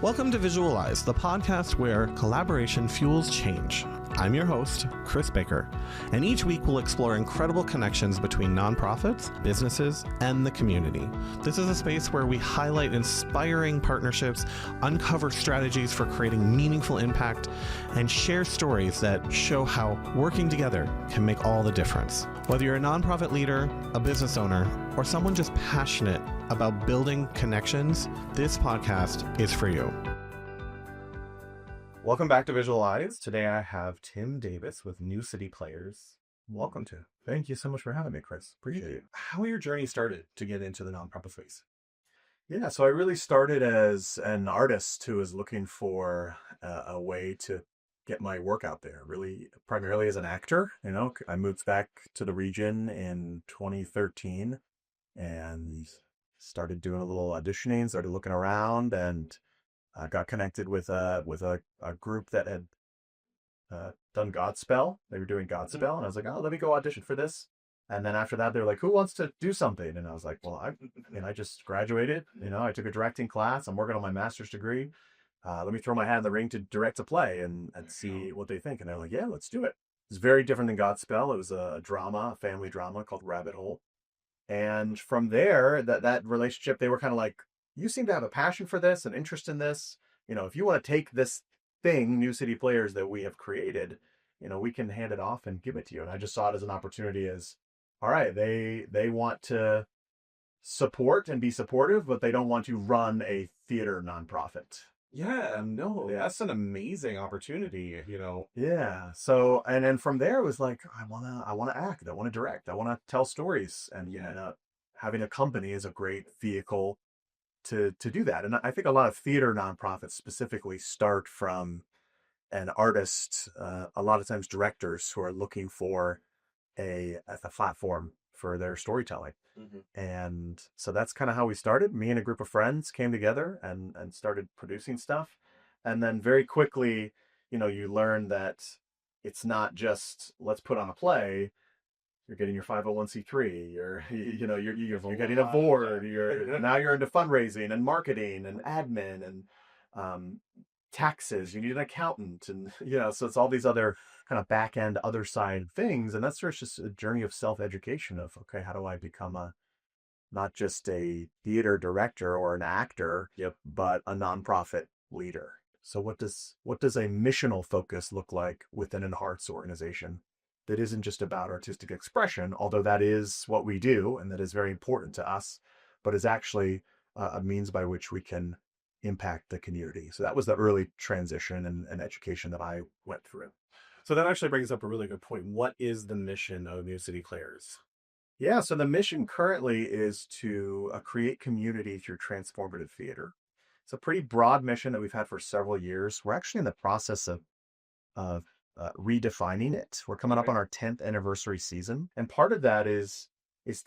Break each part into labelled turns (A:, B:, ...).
A: Welcome to Visualize, the podcast where collaboration fuels change. I'm your host, Chris Baker, and each week we'll explore incredible connections between nonprofits, businesses, and the community. This is a space where we highlight inspiring partnerships, uncover strategies for creating meaningful impact, and share stories that show how working together can make all the difference. Whether you're a nonprofit leader, a business owner, or someone just passionate about building connections, this podcast is for you. Welcome back to Visualize. Today I have Tim Davis with New City Players. Welcome to.
B: Thank you so much for having me, Chris. Appreciate it.
A: How your journey started to get into the nonprofit space?
B: Yeah, so I really started as an artist who was looking for a way to get my work out there, really primarily as an actor. I moved back to the region in 2013 and started doing a little auditioning, started looking around, and got connected with a group that had done Godspell. They were doing Godspell, and I was like, oh, let me go audition for this. And then after that, they were like, who wants to do something? And I was like, well, I just graduated. I took a directing class. I'm working on my master's degree. Let me throw my hat in the ring to direct a play and see what they think. And they're like, yeah, let's do it. It's very different than Godspell. It was a family drama called Rabbit Hole. And from there, that relationship, they were kind of like, you seem to have a passion for this, an interest in this. If you want to take this thing, New City Players, that we have created, we can hand it off and give it to you. And I just saw it as an opportunity as, all right, they want to support and be supportive, but they don't want to run a theater nonprofit.
A: Yeah, no, that's an amazing opportunity,
B: Yeah. So, and then from there it was like, I want to act, I want to direct, I want to tell stories. And having a company is a great vehicle to do that. And I think a lot of theater nonprofits specifically start from an artist, a lot of times directors who are looking for a platform for their storytelling. Mm-hmm. And so that's kind of how we started. Me and a group of friends came together and started producing stuff. And then very quickly, you learn that it's not just let's put on a play. You're getting your 501c3. You're getting a board. Now you're into fundraising and marketing and admin and taxes. You need an accountant, and so it's all these other kind of back end, other side things. And that's sort of just a journey of self-education of, okay, how do I become not just a theater director or an actor, but a nonprofit leader? So what does a missional focus look like within an arts organization that isn't just about artistic expression, although that is what we do and that is very important to us, but is actually a means by which we can impact the community? So that was the early transition and education that I went through.
A: So that actually brings up a really good point. What is the mission of New City Players?
B: Yeah, so the mission currently is to create community through transformative theater. It's a pretty broad mission that we've had for several years. We're actually in the process of redefining it. We're coming up on our 10th anniversary season. And part of that is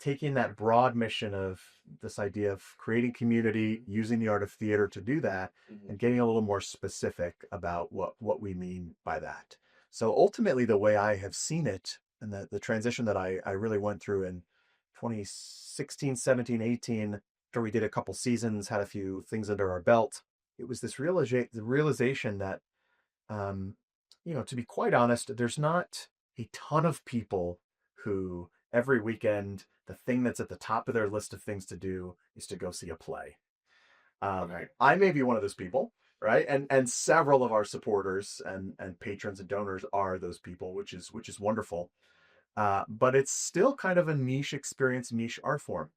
B: taking that broad mission of this idea of creating community, using the art of theater to do that, and getting a little more specific about what we mean by that. So ultimately, the way I have seen it, and the transition that I really went through in 2016, 17, 18, after we did a couple seasons, had a few things under our belt, it was this realization that, to be quite honest, there's not a ton of people who every weekend, the thing that's at the top of their list of things to do is to go see a play. I may be one of those people, right? And several of our supporters and patrons and donors are those people, which is wonderful. But it's still kind of a niche experience, niche art form.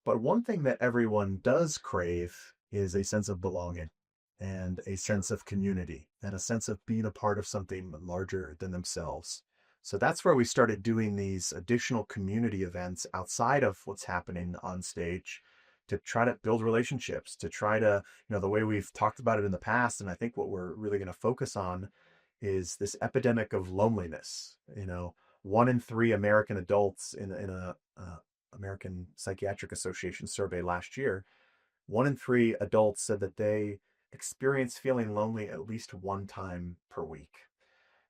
B: But one thing that everyone does crave is a sense of belonging and a sense of community and a sense of being a part of something larger than themselves. So that's where we started doing these additional community events outside of what's happening on stage to try to build relationships, to try to, the way we've talked about it in the past. And I think what we're really going to focus on is this epidemic of loneliness. 1 in 3 American adults in a American Psychiatric Association survey last year, 1 in 3 adults said that they experience feeling lonely at least one time per week.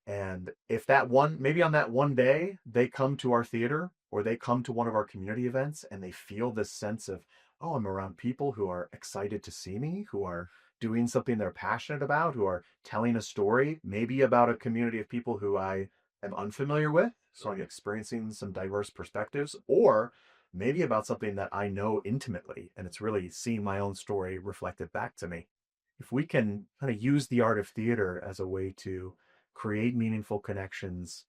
B: And if maybe on that one day, they come to our theater or they come to one of our community events and they feel this sense of, oh, I'm around people who are excited to see me, who are doing something they're passionate about, who are telling a story, maybe about a community of people who I am unfamiliar with. So I'm experiencing some diverse perspectives, or maybe about something that I know intimately, and it's really seeing my own story reflected back to me. If we can kind of use the art of theater as a way to create meaningful connections,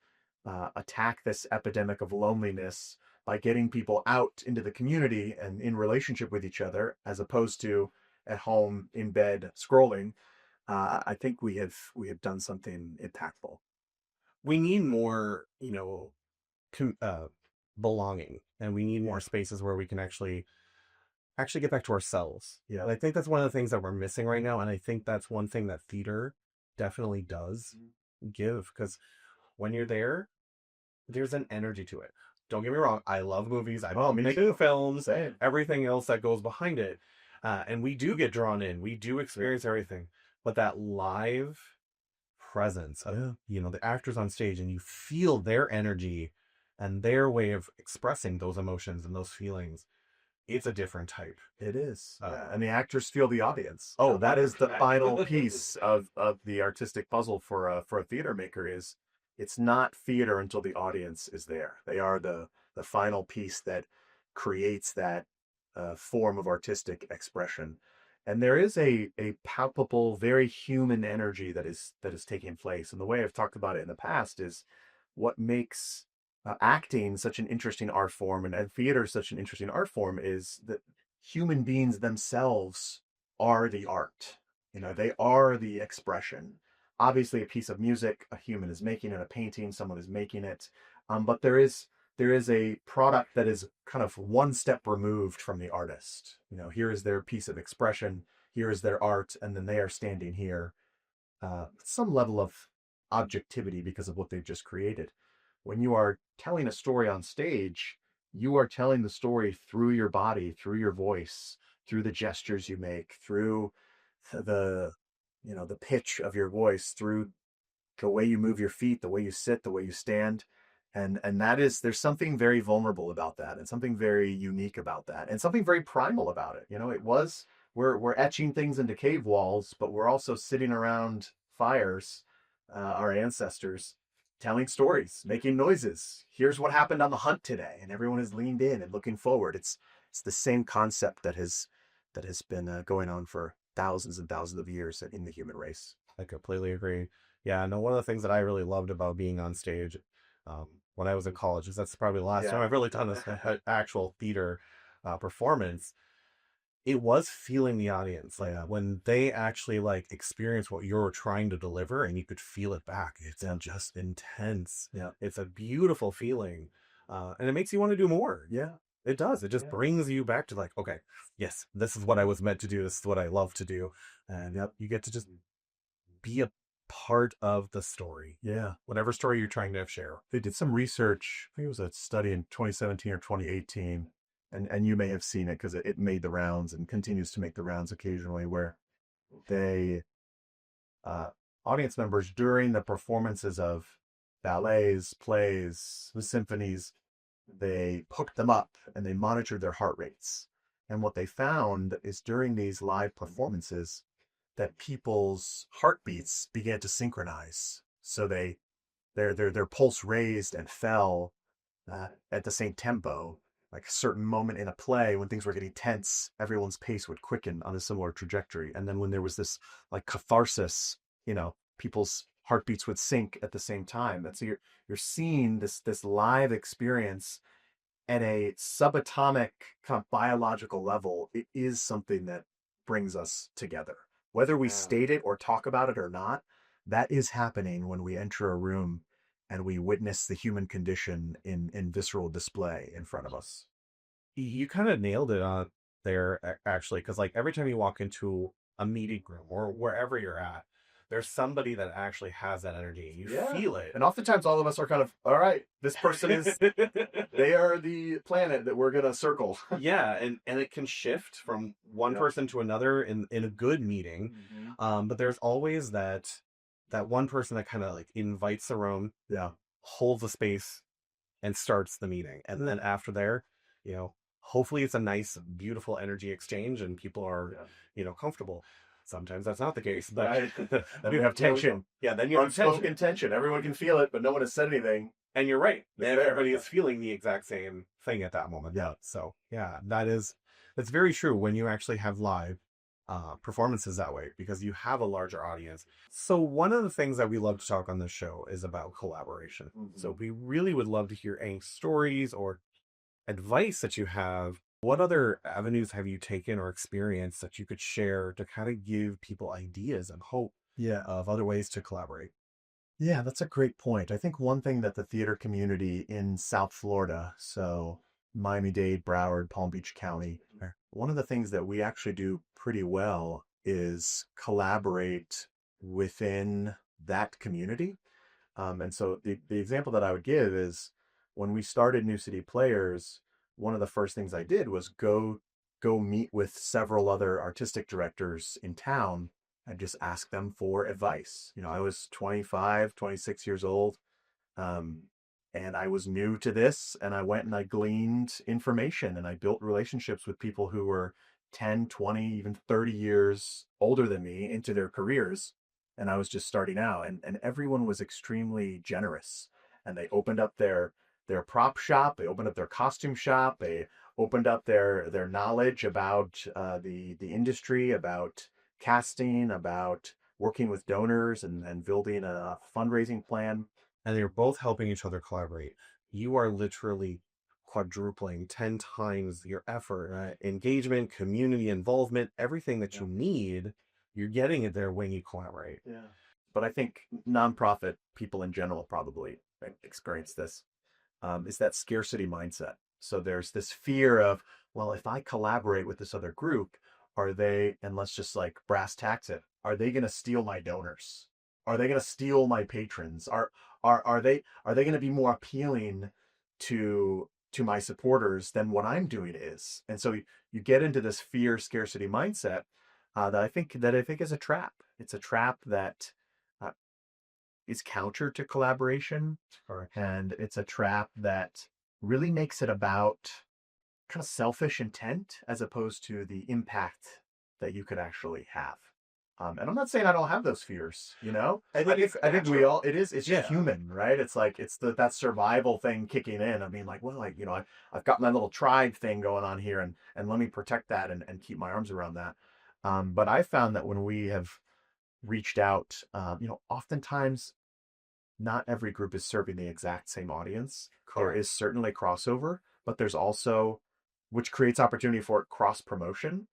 B: attack this epidemic of loneliness by getting people out into the community and in relationship with each other, as opposed to at home in bed scrolling, I think we have done something impactful.
A: We need more, com- uh, belonging, and we need more
B: Yeah,
A: spaces where we can actually get back to ourselves.
B: yeah,
A: And I think that's one of the things that we're missing right now. And I think that's one thing that theater definitely does give, because when you're there, there's an energy to it. Don't get me wrong. I love movies. I
B: oh,
A: love
B: me
A: making
B: too.
A: films,
B: Same.
A: everything else that goes behind it. And we do get drawn in. We do experience everything. But that live presence of,
B: Yeah,
A: the actors on stage, and you feel their energy and their way of expressing those emotions and those feelings, it's a different type.
B: it is.
A: Uh,
B: Yeah, and the actors feel the audience. Oh, that is the final piece of the artistic puzzle for a theater maker. Is it's not theater until the audience is there. They are the final piece that creates that form of artistic expression. And there is a palpable, very human energy that is taking place. And the way I've talked about it in the past is what makes acting such an interesting art form, and theater such an interesting art form, is that human beings themselves are the art. They are the expression. Obviously, a piece of music, a human is making it, a painting, someone is making it. But there is a product that is kind of one step removed from the artist. Here is their piece of expression, here is their art, and then they are standing here, some level of objectivity because of what they've just created. When you are telling a story on stage, you are telling the story through your body, through your voice, through the gestures you make, through the the pitch of your voice, through the way you move your feet, the way you sit, the way you stand. And that is, there's something very vulnerable about that, and something very unique about that, and something very primal about it. It was, we're etching things into cave walls, but we're also sitting around fires, our ancestors, telling stories, making noises. Here's what happened on the hunt today, and everyone is leaned in and looking forward. It's the same concept that has been going on for thousands and thousands of years in the human race.
A: I completely agree. Yeah, no, one of the things that I really loved about being on stage, um, when I was in college, is that's probably the last time
B: Yeah.
A: I've really done this actual theater performance. It was feeling the audience, like
B: Yeah.
A: when they actually like experience what you're trying to deliver, and you could feel it back. It's
B: Yeah.
A: just intense.
B: Yeah.
A: It's a beautiful feeling, and it makes you want to do more.
B: Yeah.
A: It does. It just
B: Yeah.
A: brings you back to like, okay, yes, this is what I was meant to do. This is what I love to do, and yep, you get to just be a part of the story,
B: Yeah.
A: whatever story you're trying to share.
B: They did some research. I think it was a study in 2017 or 2018, and you may have seen it because it made the rounds and continues to make the rounds occasionally, where they uh, audience members, during the performances of ballets, plays, symphonies, they hooked them up and they monitored their heart rates. And what they found is, during these live performances, that people's heartbeats began to synchronize. So their pulse raised and fell at the same tempo. Like a certain moment in a play, when things were getting tense, everyone's pace would quicken on a similar trajectory. And then when there was this like catharsis, people's heartbeats would sync at the same time. And so you're seeing this live experience at a subatomic kind of biological level. It is something that brings us together. Whether we state it or talk about it or not, that is happening when we enter a room and we witness the human condition in visceral display in front of us.
A: You kind of nailed it on there, actually, because like every time you walk into a meeting room or wherever you're at, there's somebody that actually has that energy. You
B: Yeah.
A: feel it.
B: And oftentimes all of us are kind of, all right, this person is, they are the planet that we're going to circle.
A: Yeah, and it can shift from one
B: Yeah.
A: person to another in a good meeting. But there's always that one person that kind of like invites the room,
B: Yeah.
A: holds the space, and starts the meeting. And then after there, hopefully it's a nice, beautiful energy exchange and people are,
B: Yeah.
A: comfortable. Sometimes that's not the case, but
B: Right. Then we have tension.
A: Yeah, then you have tension.
B: Unspoken tension. Everyone can feel it, but no one has said anything.
A: And you're right.
B: There.
A: Everybody is feeling the exact same thing at that moment.
B: Yeah.
A: So yeah, that's very true when you actually have live performances that way, because you have a larger audience. So one of the things that we love to talk on this show is about collaboration. So we really would love to hear any stories or advice that you have. What other avenues have you taken or experienced that you could share to kind of give people ideas and hope of other ways to collaborate?
B: Yeah, that's a great point. I think one thing that the theater community in South Florida, so Miami-Dade, Broward, Palm Beach County, one of the things that we actually do pretty well is collaborate within that community. And so the example that I would give is when we started New City Players, one of the first things I did was go meet with several other artistic directors in town and just ask them for advice. I was 25, 26 years old. And I was new to this, and I went and I gleaned information and I built relationships with people who were 10, 20, even 30 years older than me into their careers. And I was just starting out, and everyone was extremely generous. And they opened up their prop shop, they opened up their costume shop, they opened up their knowledge about the industry, about casting, about working with donors and building a fundraising plan.
A: And you're both helping each other collaborate. You are literally quadrupling 10 times your effort, engagement, community involvement, everything that you need. You're getting it there when you collaborate.
B: Yeah. But I think nonprofit people in general probably experience this, is that scarcity mindset. So there's this fear of, well, if I collaborate with this other group, are they, and let's just like brass tacks it, are they going to steal my donors? Are they going to steal my patrons? Are they going to be more appealing to my supporters than what I'm doing is? And so you get into this fear scarcity mindset that I think is a trap. It's a trap that is counter to collaboration, and it's a trap that really makes it about kind of selfish intent as opposed to the impact that you could actually have. And I'm not saying I don't have those fears, I think we all, it's just human, right? It's like, it's that survival thing kicking in. I mean, like, well, like, I've got my little tribe thing going on here, and let me protect that and keep my arms around that. But I found that when we have reached out, oftentimes not every group is serving the exact same audience. There is certainly crossover, but there's also, which creates opportunity for cross promotion.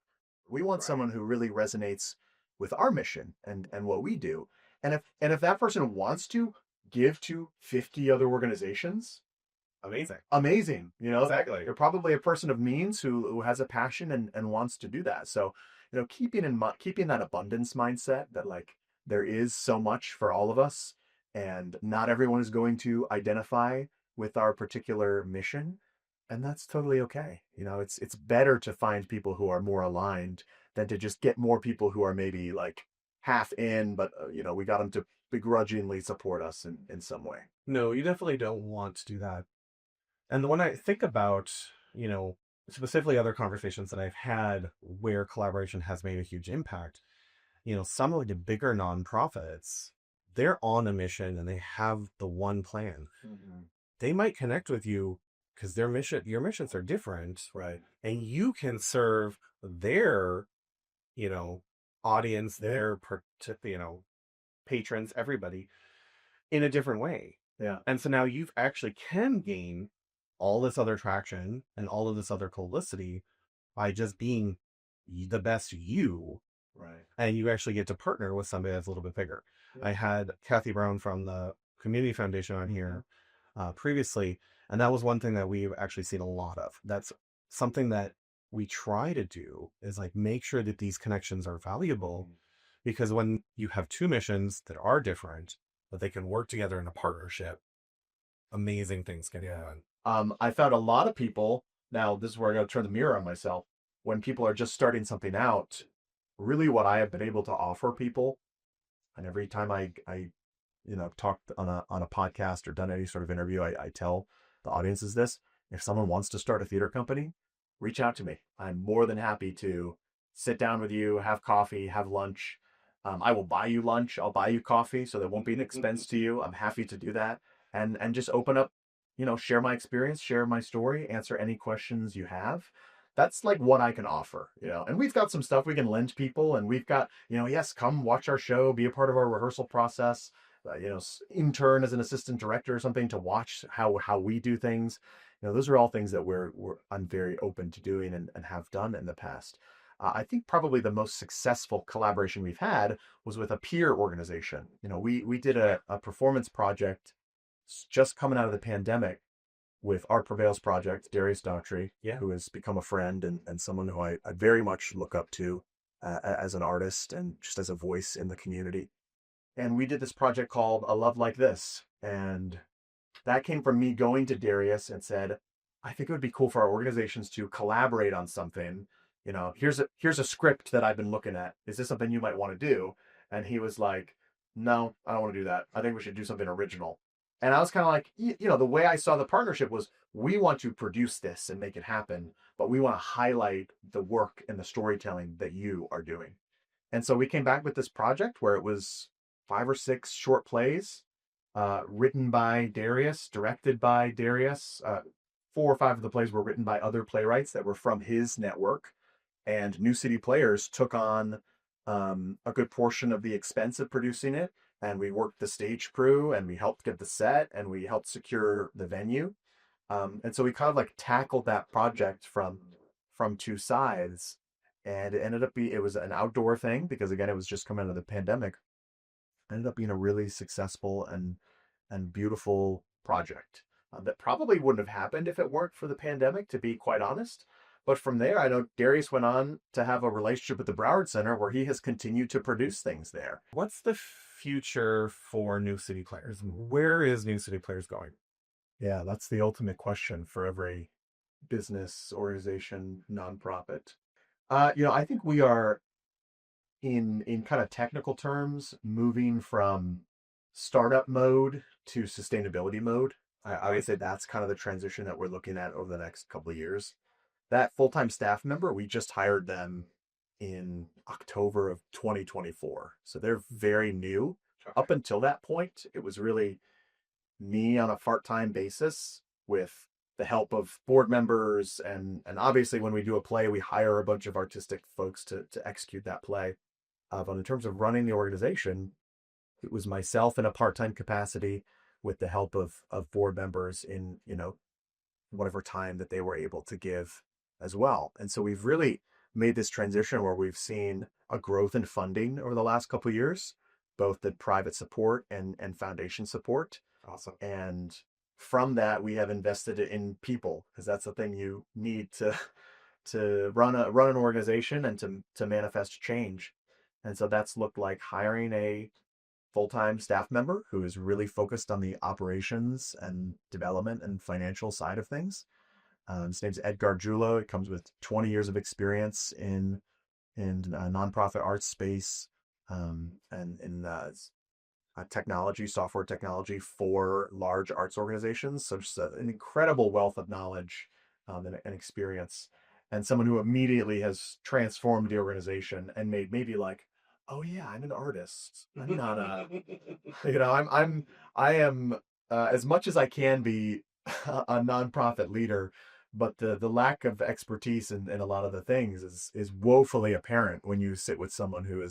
B: We want someone who really resonates with our mission and what we do. And if that person wants to give to 50 other organizations, amazing.
A: Exactly.
B: They're probably a person of means who has a passion and wants to do that. So, keeping that abundance mindset that like there is so much for all of us, and not everyone is going to identify with our particular mission. And that's totally okay. It's better to find people who are more aligned than to just get more people who are maybe like half in, but we got them to begrudgingly support us in some way.
A: No, you definitely don't want to do that. And when I think about, specifically other conversations that I've had where collaboration has made a huge impact, some of the bigger nonprofits, they're on a mission and they have the one plan.
B: Mm-hmm.
A: They might connect with you because your missions are different.
B: Right.
A: And you can serve their, audience, their, patrons, everybody in a different way.
B: Yeah.
A: And so now you've actually can gain all this other traction and all of this other publicity by just being the best you.
B: Right.
A: And you actually get to partner with somebody that's a little bit bigger. Yeah. I had Kathy Brown from the Community Foundation on here previously, and that was one thing that we've actually seen a lot of. That's something that we try to do, is like make sure that these connections are valuable, because when you have two missions that are different, but they can work together in a partnership, amazing things can happen.
B: I found a lot of people, now this is where I got to turn the mirror on myself, when people are just starting something out, really what I have been able to offer people, and every time I talked on a podcast or done any sort of interview, I tell the audiences this: if someone wants to start a theater company, reach out to me. I'm more than happy to sit down with you, have coffee, have lunch. I will buy you lunch. I'll buy you coffee, so there won't be an expense to you. I'm happy to do that, and just open up, share my experience, share my story, answer any questions you have. That's like what I can offer. And we've got some stuff we can lend people, and we've got, yes, come watch our show, be a part of our rehearsal process. Intern as an assistant director or something to watch how we do things. Those are all things that I'm very open to doing and have done in the past. I think probably the most successful collaboration we've had was with a peer organization. We did a performance project just coming out of the pandemic with Art Prevails Project, Darius Daughtry,
A: Yeah.
B: who has become a friend and someone who I very much look up to as an artist and just as a voice in the community. And we did this project called A Love Like This. And that came from me going to Darius and said, I think it would be cool for our organizations to collaborate on something. Here's a script that I've been looking at. Is this something you might want to do? And he was like, no, I don't want to do that. I think we should do something original. And I was kind of like, the way I saw the partnership was we want to produce this and make it happen, but we want to highlight the work and the storytelling that you are doing. And so we came back with this project where it was 5 or 6 short plays, written by Darius, directed by Darius. 4 or 5 of the plays were written by other playwrights that were from his network. And New City Players took on a good portion of the expense of producing it. And we worked the stage crew, and we helped get the set, and we helped secure the venue. And so we kind of like tackled that project from two sides. And it was an outdoor thing because again, it was just coming out of the pandemic. It ended up being a really successful and beautiful project that probably wouldn't have happened if it weren't for the pandemic, to be quite honest. But from there, I know Darius went on to have a relationship with the Broward Center where he has continued to produce things there.
A: What's the future for New City Players? Where is New City Players going?
B: Yeah, that's the ultimate question for every business, organization, nonprofit. I think we are in kind of technical terms moving from startup mode to sustainability mode. I would say that's kind of the transition that we're looking at over the next couple of years. That full-time staff member, we just hired them in October of 2024. So they're very new. Up until that point, it was really me on a part-time basis with the help of board members and obviously when we do a play, we hire a bunch of artistic folks to execute that play. But in terms of running the organization, it was myself in a part-time capacity with the help of board members in, whatever time that they were able to give as well. And so we've really made this transition where we've seen a growth in funding over the last couple of years, both the private support and foundation support.
A: Awesome.
B: And from that, we have invested in people because that's the thing you need to run an organization and to manifest change. And so that's looked like hiring a full-time staff member who is really focused on the operations and development and financial side of things. His name's Edgar Julo. He comes with 20 years of experience in nonprofit arts space and in technology, software technology for large arts organizations. So just an incredible wealth of knowledge and experience, and someone who immediately has transformed the organization and made maybe like, oh yeah, I'm an artist. I'm not I am as much as I can be a nonprofit leader, but the lack of expertise in a lot of the things is woefully apparent when you sit with someone who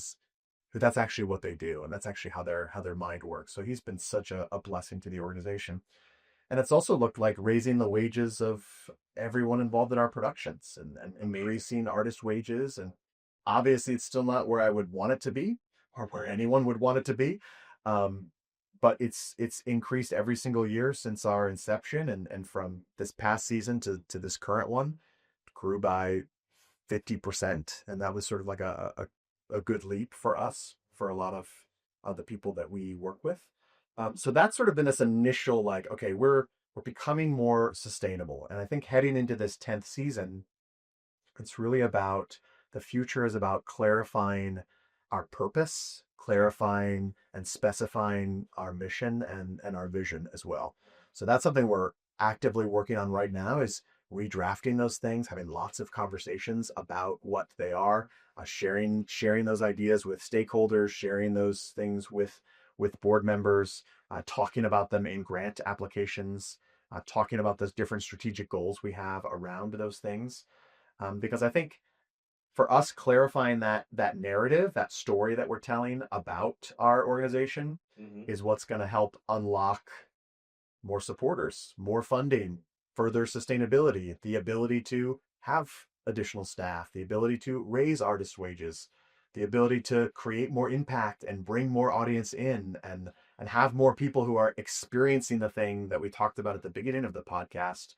B: that's actually what they do, and that's actually how their mind works. So he's been such a blessing to the organization. And it's also looked like raising the wages of everyone involved in our productions and increasing artist wages. And obviously it's still not where I would want it to be or where anyone would want it to be. But it's increased every single year since our inception, and from this past season to this current one, grew by 50%. And that was sort of like a good leap for us, for a lot of the people that we work with. So that's sort of been this initial like, okay, we're becoming more sustainable. And I think heading into this 10th season, it's really about the future is about clarifying our purpose, clarifying and specifying our mission and our vision as well. So that's something we're actively working on right now, is redrafting those things, having lots of conversations about what they are, sharing those ideas with stakeholders, sharing those things with board members, talking about them in grant applications, talking about those different strategic goals we have around those things. Because I think for us, clarifying that narrative, that story that we're telling about our organization, is what's going to help unlock more supporters, more funding, further sustainability, the ability to have additional staff, the ability to raise artist wages, the ability to create more impact and bring more audience in, and have more people who are experiencing the thing that we talked about at the beginning of the podcast.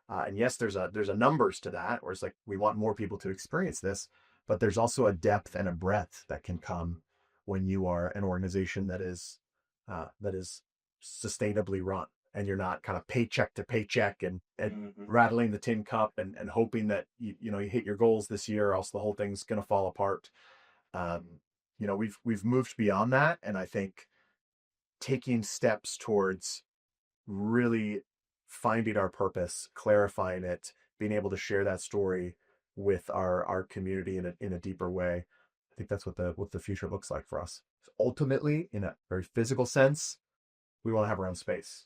B: And yes, there's a numbers to that, where it's like we want more people to experience this, but there's also a depth and a breadth that can come when you are an organization that is sustainably run, and you're not kind of paycheck to paycheck and rattling the tin cup and hoping that you hit your goals this year, or else the whole thing's going to fall apart. Um, we've moved beyond that, and I think taking steps towards really finding our purpose, clarifying it, being able to share that story with our community in a deeper way. I think that's what the future looks like for us. Ultimately, in a very physical sense, we want to have our own space.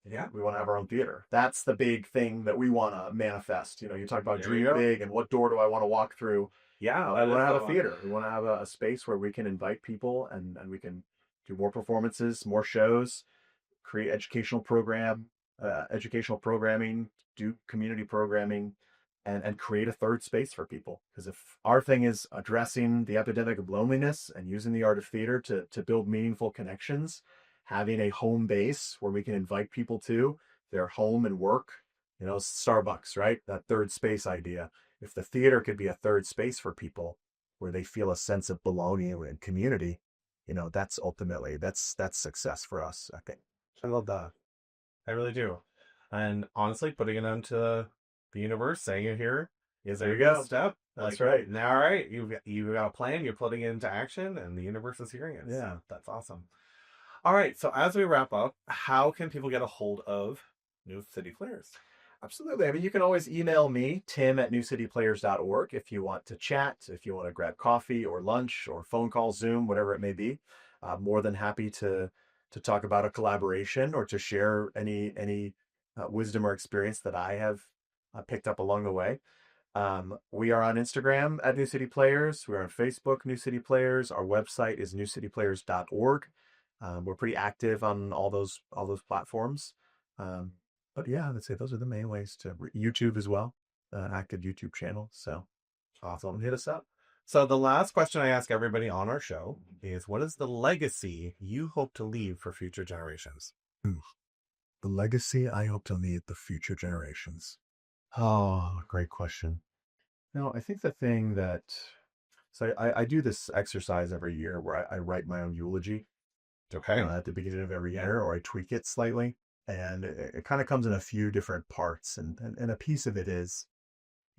C: Yeah.
B: We want to have our own theater. That's the big thing that we want to manifest. You talk about dream big and what door do I want to walk through?
C: Yeah.
B: We want to have a theater. We want to have a space where we can invite people, and we can do more performances, more shows, create educational programming, do community programming, and create a third space for people. Because if our thing is addressing the epidemic of loneliness and using the art of theater to build meaningful connections, having a home base where we can invite people to their home and work, Starbucks, right? That third space idea. If the theater could be a third space for people where they feel a sense of belonging and community, that's ultimately that's success for us, I think.
A: I love that. I really do. And honestly, putting it into the universe, saying it here is
B: There
A: a
B: you
A: good
B: go.
A: step.
B: That's right.
A: Now, all right, you've got a plan, you're putting it into action, and the universe is hearing it.
B: Yeah.
A: So that's awesome. All right, so as we wrap up, how can people get a hold of New City Players?
B: Absolutely. I mean, you can always email me, tim@newcityplayers.org, if you want to chat, if you want to grab coffee or lunch or phone call, Zoom, whatever it may be. More than happy to talk about a collaboration or to share any wisdom or experience that I have picked up along the way. We are on Instagram at New City Players. We're on Facebook, New City Players. Our website is newcityplayers.org. We're pretty active on all those platforms. But yeah, I'd say those are the main ways to YouTube as well, active YouTube channel. So
A: Awesome. Hit us up. So the last question I ask everybody on our show is, what is the legacy you hope to leave for future generations?
B: the legacy I hope to leave the future generations. Oh, great question. I think the thing that, so I do this exercise every year where I write my own eulogy
A: Okay.
B: at the beginning of every year, or I tweak it slightly. And it kind of comes in a few different parts. And a piece of it is,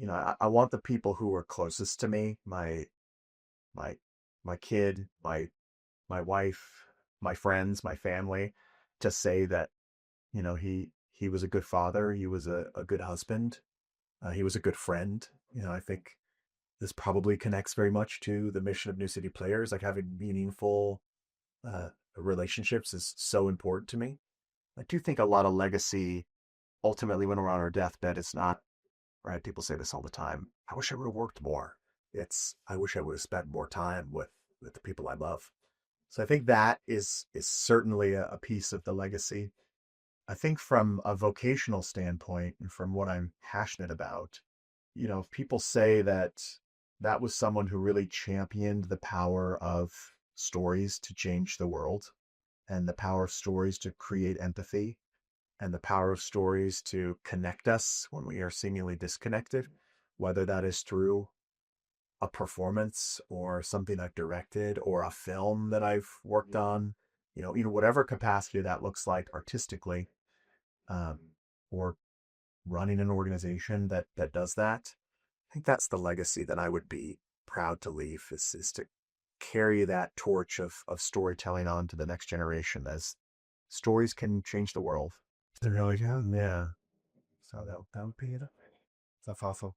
B: I want the people who are closest to me, my my kid, my wife, my friends, my family, to say that, he was a good father, he was a good husband, he was a good friend. I think this probably connects very much to the mission of New City Players. Like, having meaningful relationships is so important to me. I do think a lot of legacy, ultimately, when we're on our deathbed, it's not, right? People say this all the time. I wish I would have worked more. It's, I wish I would have spent more time with the people I love. So I think that is certainly a piece of the legacy. I think from a vocational standpoint and from what I'm passionate about, if people say that that was someone who really championed the power of stories to change the world, and the power of stories to create empathy, and the power of stories to connect us when we are seemingly disconnected, whether that is through a performance or something I've directed or a film that I've worked on, whatever capacity that looks like artistically, or running an organization that does that. I think that's the legacy that I would be proud to leave, is to carry that torch of storytelling on to the next generation, as stories can change the world. They really can. Yeah. So that would be it.
A: That's awesome.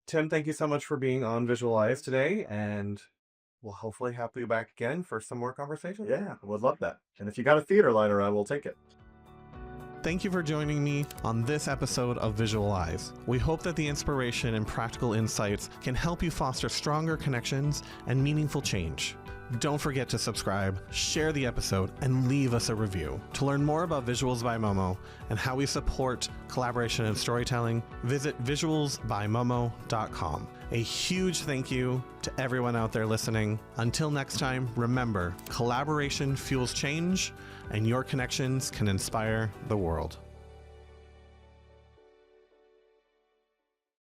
A: Tim, thank you so much for being on Visualize today, and we'll hopefully have you back again for some more conversation.
B: Yeah, would love that. And if you got a theater line around, we'll take it.
A: Thank you for joining me on this episode of Visualize. We hope that the inspiration and practical insights can help you foster stronger connections and meaningful change. Don't forget to subscribe, share the episode, and leave us a review. To learn more about Visuals by Momo and how we support collaboration and storytelling, visit visualsbymomo.com. A huge thank you to everyone out there listening. Until next time, remember, collaboration fuels change, and your connections can inspire the world.